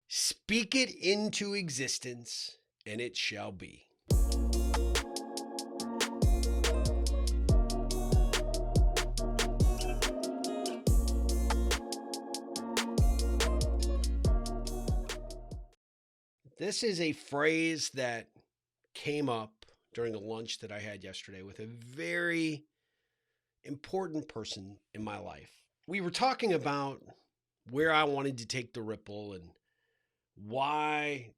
Speak it into existence, and it shall be. This is a phrase that came up during a lunch that I had yesterday with a very important person in my life. We were talking about where I wanted to take the Ripple and why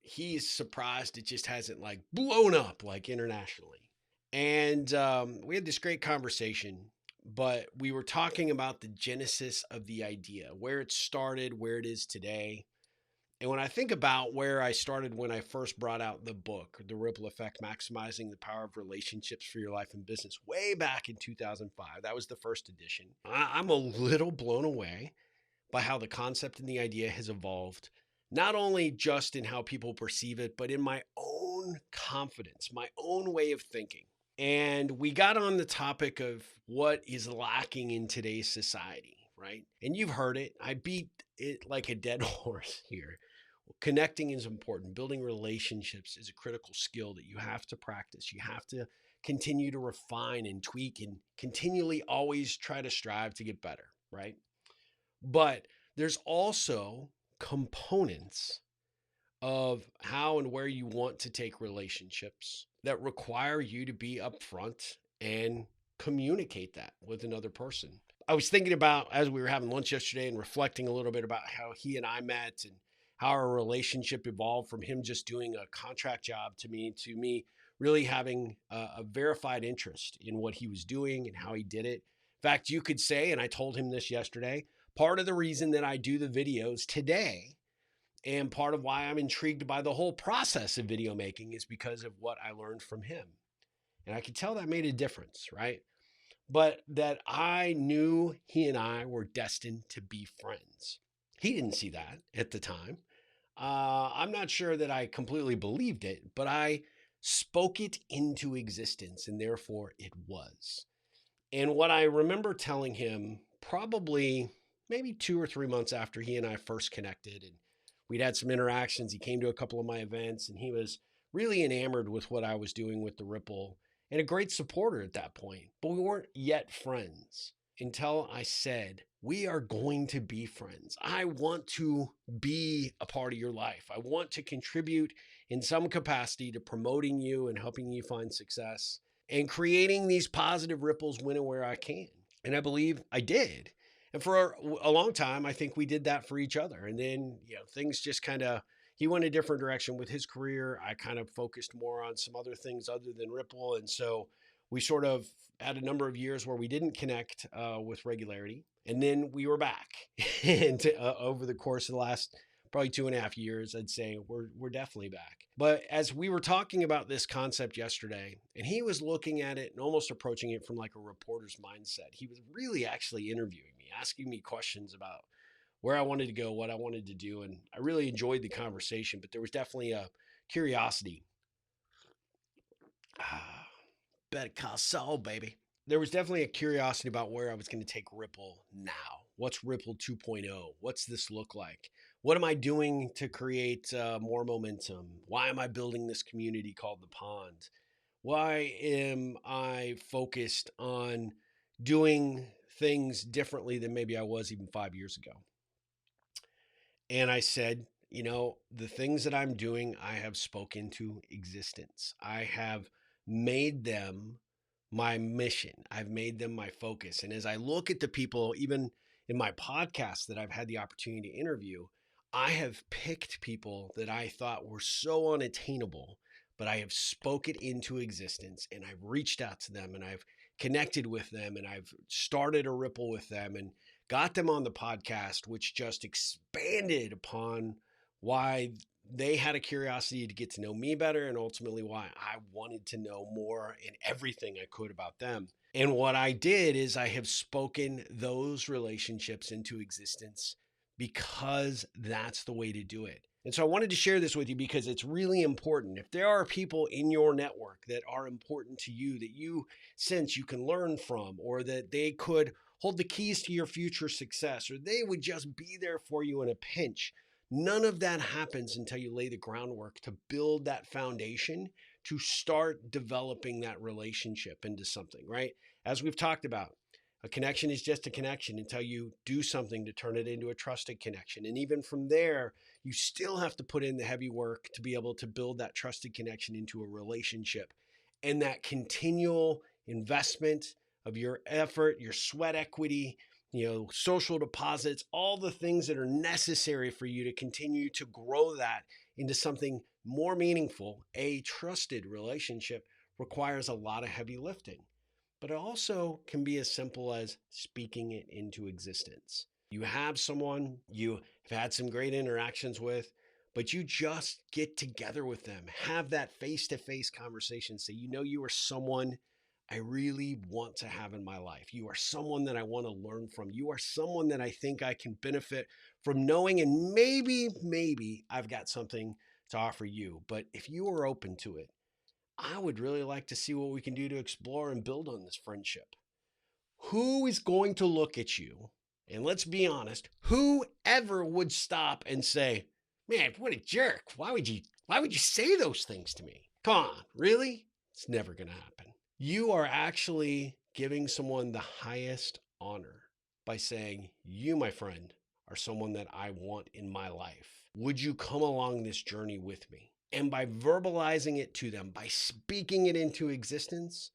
he's surprised it just hasn't like blown up like internationally. And we had this great conversation, but we were talking about the genesis of the idea, where it started, where it is today. And when I think about where I started when I first brought out the book, The Ripple Effect, Maximizing the Power of Relationships for Your Life and Business, way back in 2005, that was the first edition. I'm a little blown away by how the concept and the idea has evolved, not only just in how people perceive it, but in my own confidence, my own way of thinking. And we got on the topic of what is lacking in today's society, right? And you've heard it. I beat it like a dead horse here. Connecting is important. Building relationships is a critical skill that you have to practice. You have to continue to refine and tweak and continually always try to strive to get better, right? But there's also components of how and where you want to take relationships that require you to be upfront and communicate that with another person. I was thinking about as we were having lunch yesterday and reflecting a little bit about how he and I met and how our relationship evolved from him just doing a contract job to me really having a verified interest in what he was doing and how he did it. In fact, you could say, and I told him this yesterday, part of the reason that I do the videos today and part of why I'm intrigued by the whole process of video making is because of what I learned from him. And I could tell that made a difference, right? But that I knew he and I were destined to be friends. He didn't see that at the time. I'm not sure that I completely believed it, but I spoke it into existence and therefore it was. And what I remember telling him probably maybe 2 or 3 months after he and I first connected and we'd had some interactions, he came to a couple of my events and he was really enamored with what I was doing with the Ripple and a great supporter at that point. But we weren't yet friends until I said, we are going to be friends. I want to be a part of your life. I want to contribute in some capacity to promoting you and helping you find success and creating these positive ripples when and where I can. And I believe I did. And for a long time, I think we did that for each other. And then, things just kind of, he went a different direction with his career. I kind of focused more on some other things other than Ripple. And so we sort of had a number of years where we didn't connect with regularity. And then we were back. And over the course of the last probably 2.5 years, I'd say we're definitely back. But as we were talking about this concept yesterday, and he was looking at it and almost approaching it from like a reporter's mindset, he was really actually interviewing me, asking me questions about where I wanted to go, what I wanted to do. And I really enjoyed the conversation, but there was definitely a curiosity. Better call Saul, baby. There was definitely a curiosity about where I was going to take Ripple now. What's Ripple 2.0? What's this look like? What am I doing to create more momentum? Why am I building this community called The Pond? Why am I focused on doing things differently than maybe I was even 5 years ago? And I said, the things that I'm doing, I have spoken to existence. I have made them my mission. I've made them my focus. And as I look at the people, even in my podcast that I've had the opportunity to interview, I have picked people that I thought were so unattainable, but I have spoke it into existence and I've reached out to them and I've connected with them and I've started a Ripple with them and got them on the podcast, which just expanded upon why they had a curiosity to get to know me better and ultimately why I wanted to know more and everything I could about them. And what I did is I have spoken those relationships into existence because that's the way to do it. And so I wanted to share this with you because it's really important. If there are people in your network that are important to you, that you sense you can learn from, or that they could hold the keys to your future success, or they would just be there for you in a pinch, None of that happens until you lay the groundwork to build that foundation to start developing that relationship into something, right? As we've talked about, a connection is just a connection until you do something to turn it into a trusted connection. And even from there, you still have to put in the heavy work to be able to build that trusted connection into a relationship. And that continual investment of your effort, your sweat equity, social deposits, all the things that are necessary for you to continue to grow that into something more meaningful. A trusted relationship requires a lot of heavy lifting, but it also can be as simple as speaking it into existence. You have someone you have had some great interactions with, but you just get together with them, have that face to face conversation. Say, you are someone I really want to have in my life. You are someone that I want to learn from. You are someone that I think I can benefit from knowing, and maybe I've got something to offer you. But if you are open to it, I would really like to see what we can do to explore and build on this friendship. Who is going to look at you? And let's be honest, whoever would stop and say, "Man, what a jerk. Why would you say those things to me? Come on, really?" It's never going to happen. You are actually giving someone the highest honor by saying, "You, my friend, are someone that I want in my life. Would you come along this journey with me?" And by verbalizing it to them, by speaking it into existence,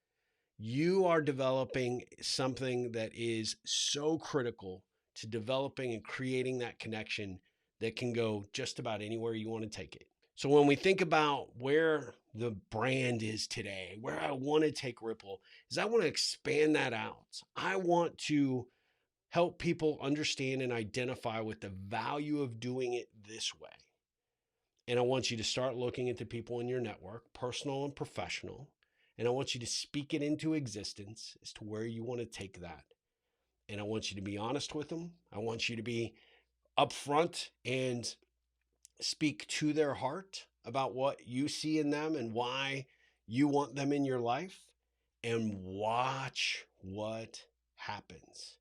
you are developing something that is so critical to developing and creating that connection that can go just about anywhere you want to take it. So when we think about where the brand is today, where I want to take Ripple, is I want to expand that out. I want to help people understand and identify with the value of doing it this way. And I want you to start looking at the people in your network, personal and professional. And I want you to speak it into existence as to where you want to take that. And I want you to be honest with them. I want you to be upfront and speak to their heart about what you see in them and why you want them in your life. And watch what happens.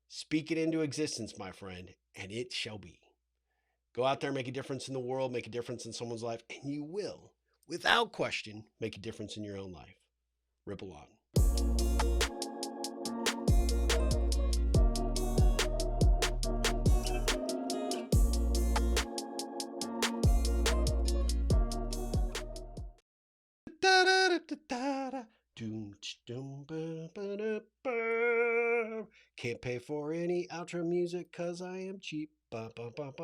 Speak it into existence, my friend, and it shall be. Go out there, make a difference in the world, make a difference in someone's life, and you will, without question, make a difference in your own life. Ripple on. Can't pay for any outro music 'cause I am cheap.